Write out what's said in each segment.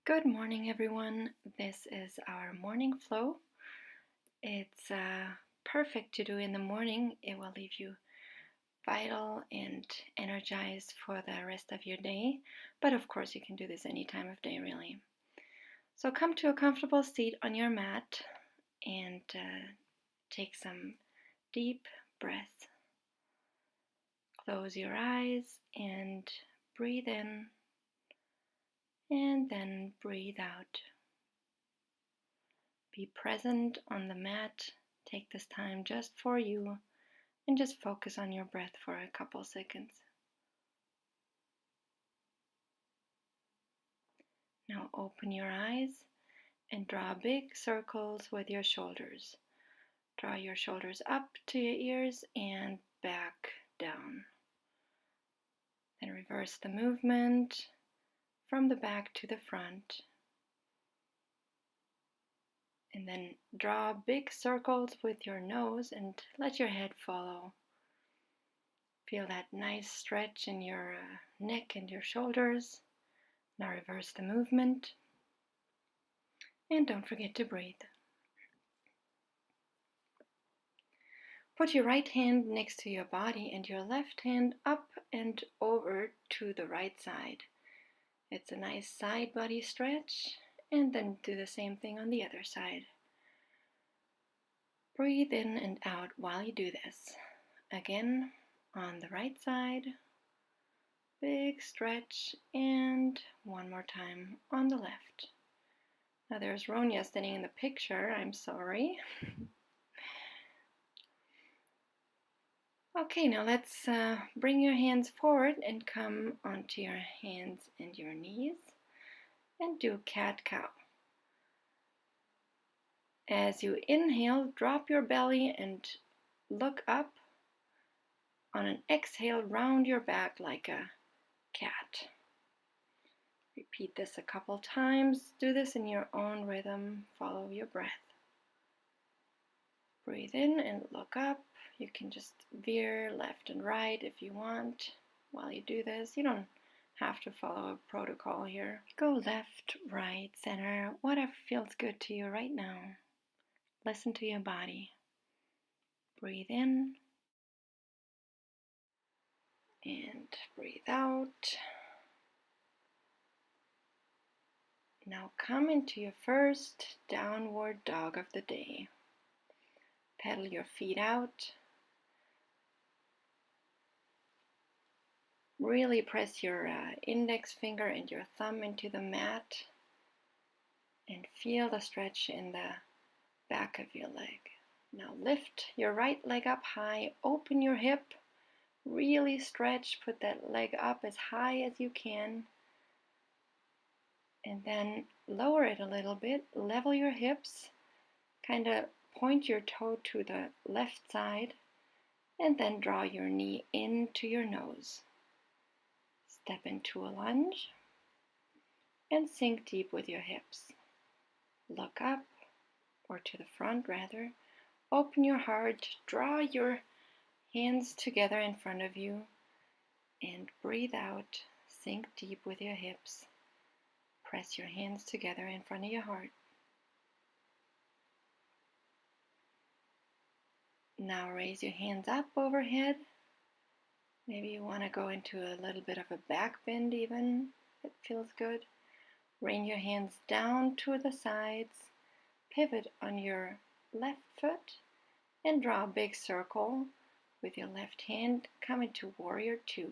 Good morning, everyone. This is our morning flow. It's perfect to do in the morning. It will leave you vital and energized for the rest of your day. But of course, you can do this any time of day, really. So come to a comfortable seat on your mat and take some deep breaths. Close your eyes and breathe in, and then breathe out. Be present on the mat. Take this time just for you and just focus on your breath for a couple seconds. Now open your eyes and draw big circles with your shoulders. Draw your shoulders up to your ears and back down. Then reverse the movement from the back to the front. And then draw big circles with your nose and let your head follow. Feel that nice stretch in your neck and your shoulders. Now reverse the movement. And don't forget to breathe. Put your right hand next to your body and your left hand up and over to the right side. It's a nice side body stretch. And then do the same thing on the other side. Breathe in and out while you do this. Again, on the right side, big stretch, and one more time on the left. Now there's Ronya standing in the picture, I'm sorry. Okay, now let's bring your hands forward and come onto your hands and your knees and do cat-cow. As you inhale, drop your belly and look up. On an exhale, round your back like a cat. Repeat this a couple times. Do this in your own rhythm. Follow your breath. Breathe in and look up. You can just veer left and right if you want while you do this. You don't have to follow a protocol here. Go left, right, center, whatever feels good to you right now. Listen to your body. Breathe in and breathe out. Now come into your first downward dog of the day. Pedal your feet out. Really press your index finger and your thumb into the mat and feel the stretch in the back of your leg. Now lift your right leg up high, open your hip, really stretch, put that leg up as high as you can, and then lower it a little bit, level your hips, kind of point your toe to the left side, and then draw your knee into your nose. Step into a lunge and sink deep with your hips. Look up, or to the front rather. Open your heart, draw your hands together in front of you, and breathe out. Sink deep with your hips. Press your hands together in front of your heart. Now raise your hands up overhead. Maybe you want to go into a little bit of a back bend even. It feels good. Rain your hands down to the sides. Pivot on your left foot and draw a big circle with your left hand. Come into warrior two.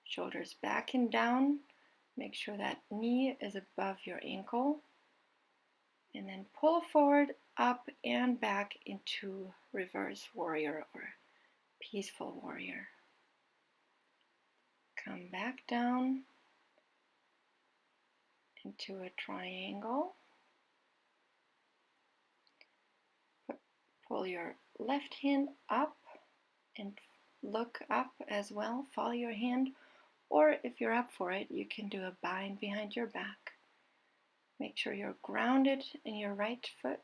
Shoulders back and down. Make sure that knee is above your ankle. And then pull forward, up and back into reverse warrior or peaceful warrior. Come back down into a triangle. Pull your left hand up and look up as well. Follow your hand, or if you're up for it, you can do a bind behind your back. Make sure you're grounded in your right foot.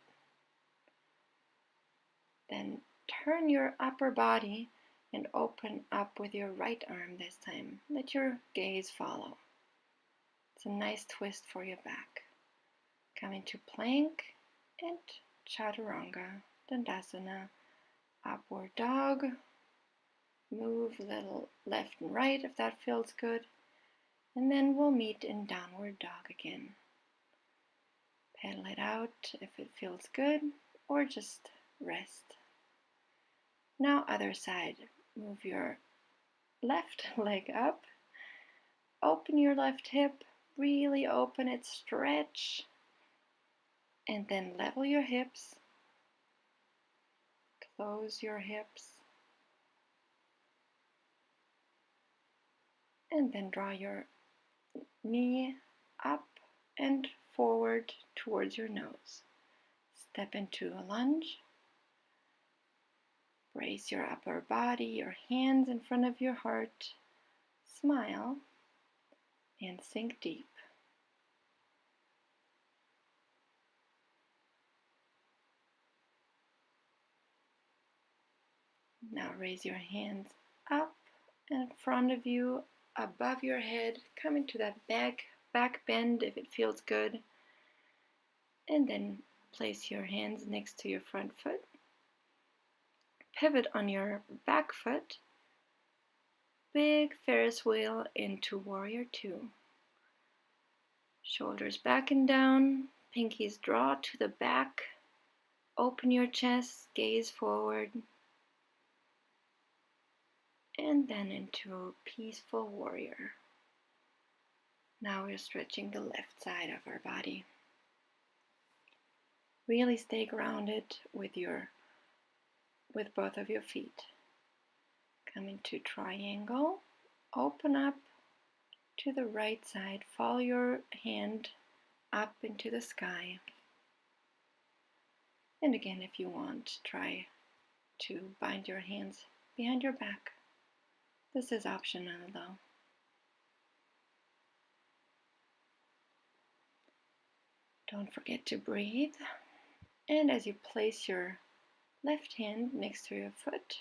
Then turn your upper body and open up with your right arm this time. Let your gaze follow. It's a nice twist for your back. Come into plank and chaturanga, dandasana, upward dog. Move a little left and right if that feels good. And then we'll meet in downward dog again. Pedal it out if it feels good, or just rest. Now other side. Move your left leg up. Open your left hip. Really open it, stretch. And then level your hips. Close your hips. And then draw your knee up and forward towards your nose. Step into a lunge. Brace your upper body, your hands in front of your heart. Smile and sink deep. Now raise your hands up in front of you, above your head. Come into that back bend if it feels good. And then place your hands next to your front foot. Pivot on your back foot. Big Ferris wheel into Warrior Two. Shoulders back and down. Pinkies draw to the back. Open your chest, gaze forward. And then into Peaceful Warrior. Now we're stretching the left side of our body. Really stay grounded with both of your feet. Come into triangle. Open up to the right side. Follow your hand up into the sky. And again, if you want, try to bind your hands behind your back. This is optional though. Don't forget to breathe. And as you place your left hand next to your foot,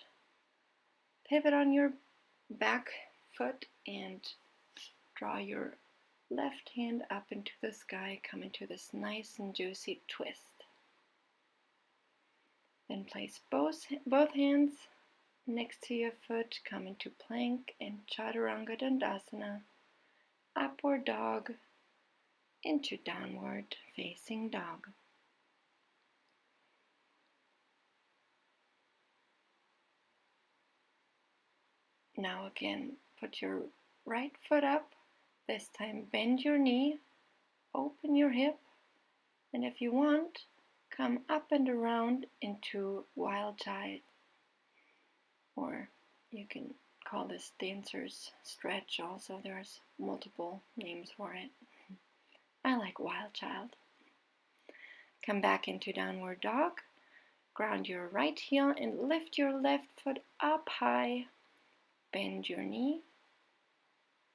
pivot on your back foot and draw your left hand up into the sky. Come into this nice and juicy twist. Then place both hands next to your foot. Come into plank and chaturanga dandasana, upward dog, into downward facing dog. Now again, put your right foot up. This time bend your knee, open your hip, and if you want, come up and around into wild child. Or you can call this dancer's stretch also. There's multiple names for it. I like wild child. Come back into downward dog. Ground your right heel and lift your left foot up high. Bend your knee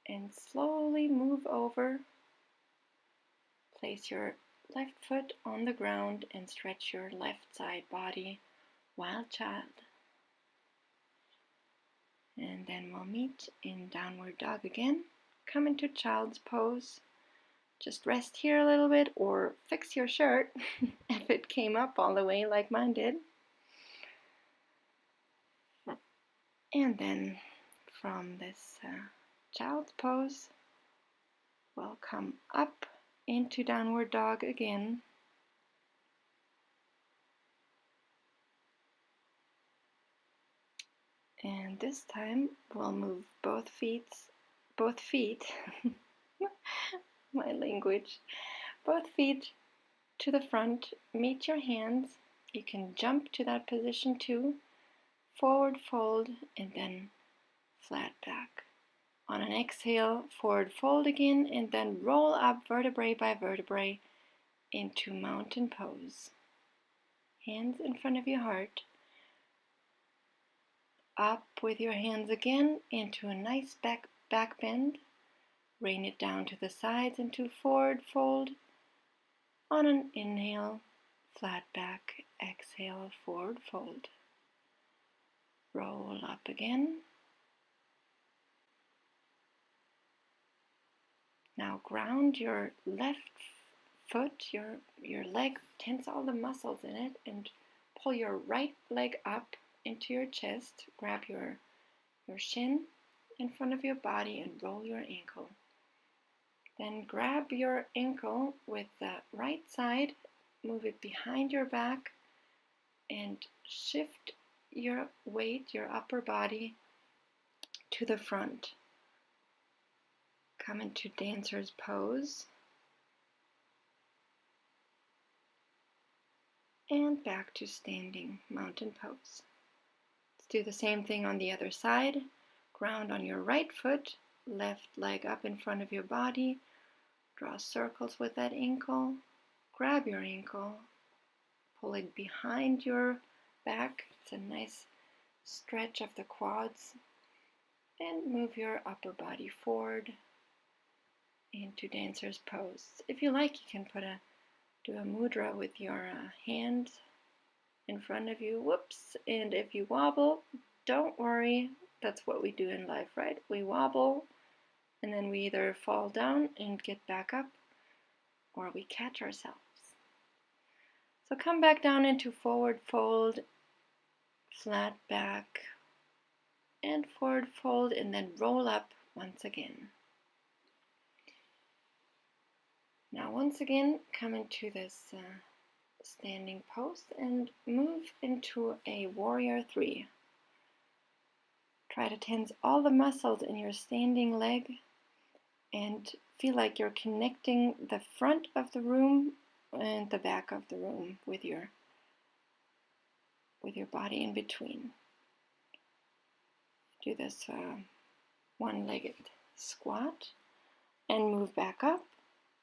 and slowly move over. Place your left foot on the ground and stretch your left side body, wild child. And then we'll meet in downward dog again. Come into child's pose. Just rest here a little bit or fix your shirt if it came up all the way like mine did. And then from this child's pose, we'll come up into downward dog again. And this time we'll move both feet, my language, both feet to the front, meet your hands. You can jump to that position too, forward fold, and then flat back. On an exhale, forward fold again, and then roll up vertebrae by vertebrae into mountain pose. Hands in front of your heart. Up with your hands again into a nice back bend. Rain it down to the sides into forward fold. On an inhale, flat back, exhale, forward fold. Roll up again. Now ground your left foot, your leg, tense all the muscles in it, and pull your right leg up into your chest. Grab your shin in front of your body and roll your ankle. Then grab your ankle with the right side, move it behind your back, and shift your weight, your upper body, to the front. Come into dancer's pose. And back to standing mountain pose. Let's do the same thing on the other side. Ground on your right foot, left leg up in front of your body. Draw circles with that ankle. Grab your ankle. Pull it behind your back. It's a nice stretch of the quads. And move your upper body forward into dancer's pose. If you like, you can do a mudra with your hands in front of you. Whoops. And if you wobble, don't worry. That's what we do in life, right? We wobble and then we either fall down and get back up or we catch ourselves. So come back down into forward fold, flat back, and forward fold, and then roll up once again. Now once again, come into this standing pose and move into a warrior 3. Try to tense all the muscles in your standing leg and feel like you're connecting the front of the room and the back of the room with your body in between. Do this one-legged squat and move back up,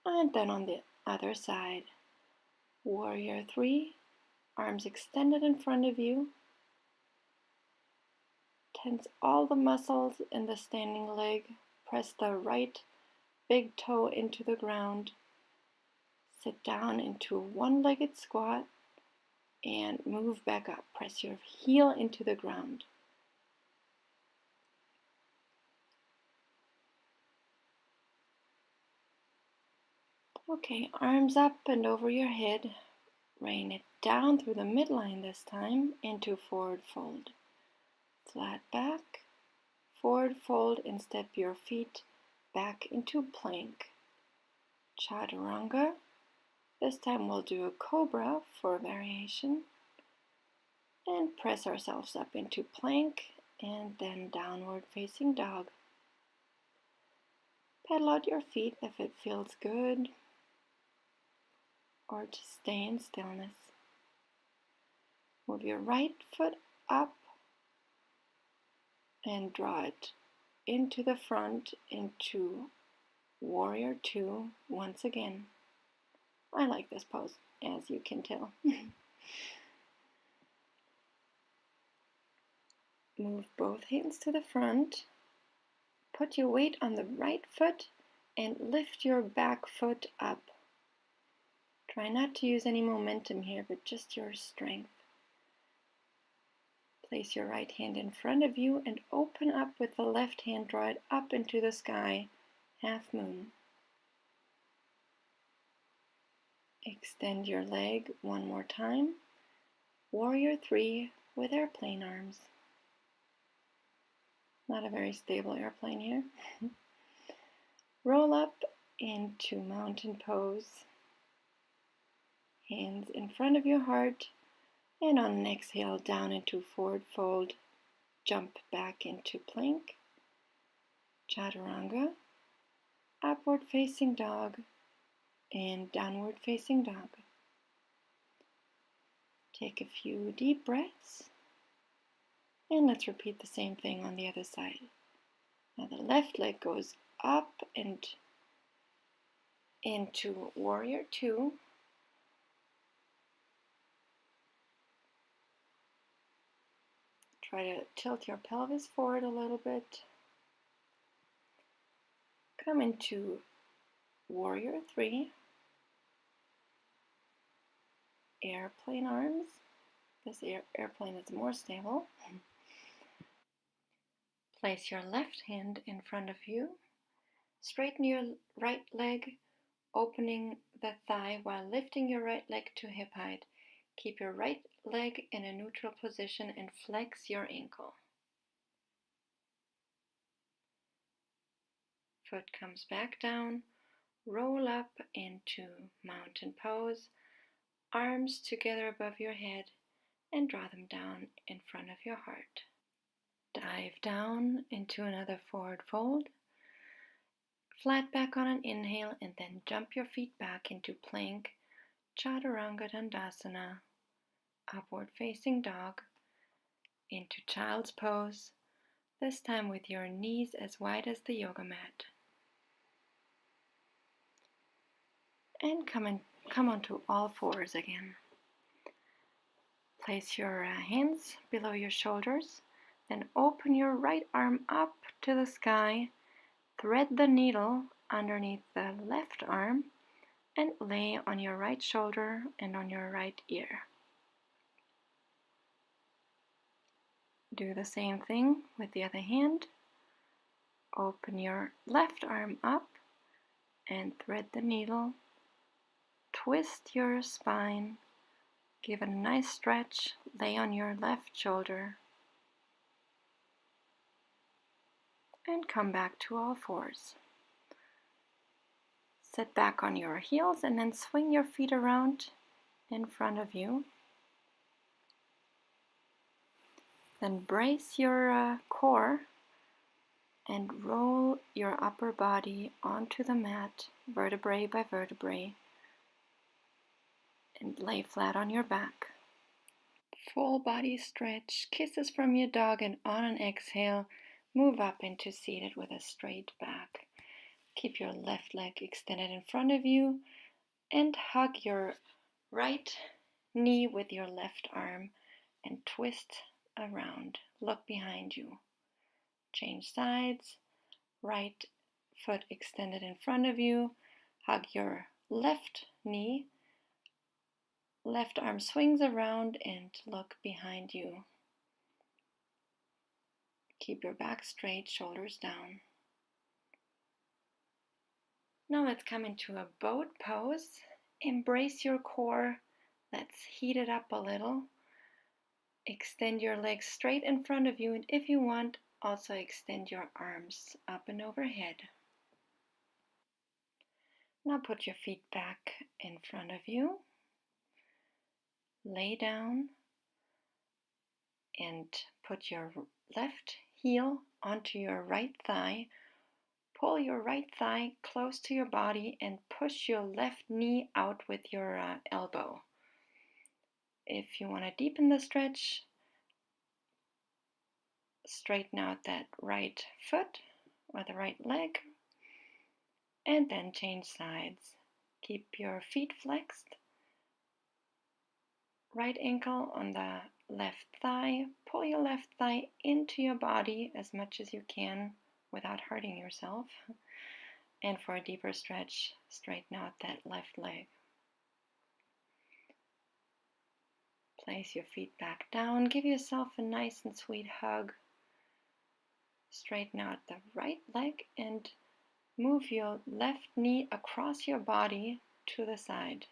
and then on the other side, warrior 3, arms extended in front of you. Tense all the muscles in the standing leg. Press the right big toe into the ground. Sit down into a one-legged squat and move back up. Press your heel into the ground. Okay, arms up and over your head. Rain it down through the midline this time into forward fold. Flat back, forward fold, and step your feet back into plank. Chaturanga. This time we'll do a cobra for variation. And press ourselves up into plank and then downward facing dog. Pedal out your feet if it feels good, or just stay in stillness. Move your right foot up and draw it into the front into warrior 2 once again. I like this pose, as you can tell. Move both hands to the front. Put your weight on the right foot and lift your back foot up. Try not to use any momentum here, but just your strength. Place your right hand in front of you and open up with the left hand, draw it up into the sky, half moon. Extend your leg one more time, warrior 3 with airplane arms. Not a very stable airplane here. Roll up into mountain pose. Hands in front of your heart, and on an exhale down into forward fold, jump back into plank, chaturanga, upward facing dog, and downward facing dog. Take a few deep breaths, and let's repeat the same thing on the other side. Now the left leg goes up and into warrior 2. Try to tilt your pelvis forward a little bit. Come into warrior 3. Airplane arms. This airplane is more stable. Place your left hand in front of you. Straighten your right leg, opening the thigh while lifting your right leg to hip height. Keep your right leg in a neutral position and flex your ankle. Foot comes back down, roll up into mountain pose, arms together above your head, and draw them down in front of your heart. Dive down into another forward fold, flat back on an inhale, and then jump your feet back into plank, chaturanga dandasana, upward facing dog, into child's pose, this time with your knees as wide as the yoga mat. And come onto all fours again. Place your hands below your shoulders, then open your right arm up to the sky, thread the needle underneath the left arm, and lay on your right shoulder and on your right ear. Do the same thing with the other hand. Open your left arm up and thread the needle. Twist your spine. Give it a nice stretch. Lay on your left shoulder. And come back to all fours. Sit back on your heels and then swing your feet around in front of you. Then brace your core and roll your upper body onto the mat, vertebrae by vertebrae, and lay flat on your back. Full body stretch, kisses from your dog, and on an exhale, move up into seated with a straight back. Keep your left leg extended in front of you and hug your right knee with your left arm and twist around. Look behind you. Change sides. Right foot extended in front of you. Hug your left knee. Left arm swings around and look behind you. Keep your back straight, shoulders down. Now let's come into a boat pose. Embrace your core. Let's heat it up a little. Extend your legs straight in front of you, and if you want, also extend your arms up and overhead. Now put your feet back in front of you. Lay down and put your left heel onto your right thigh. Pull your right thigh close to your body and push your left knee out with your elbow. If you want to deepen the stretch, straighten out that right foot or the right leg, and then change sides. Keep your feet flexed. Right ankle on the left thigh. Pull your left thigh into your body as much as you can without hurting yourself. And for a deeper stretch, straighten out that left leg. Place your feet back down. Give yourself a nice and sweet hug. Straighten out the right leg and move your left knee across your body to the side.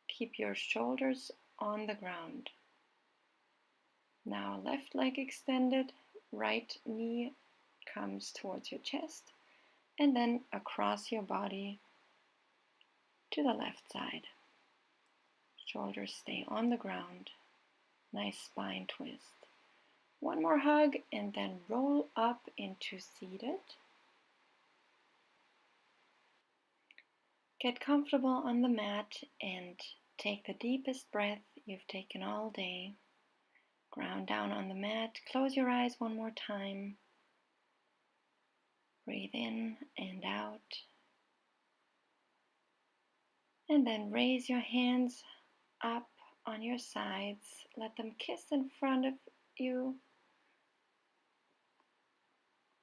Keep your shoulders on the ground. Now left leg extended, right knee comes towards your chest, and then across your body to the left side. Shoulders stay on the ground. Nice spine twist. One more hug and then roll up into seated. Get comfortable on the mat and take the deepest breath you've taken all day. Ground down on the mat. Close your eyes one more time. Breathe in and out. And then raise your hands up on your sides. Let them kiss in front of you.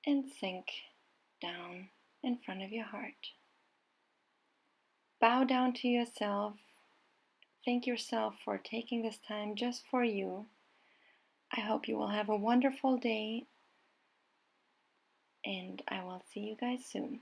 And sink down in front of your heart. Bow down to yourself. Thank yourself for taking this time just for you. I hope you will have a wonderful day, and I will see you guys soon.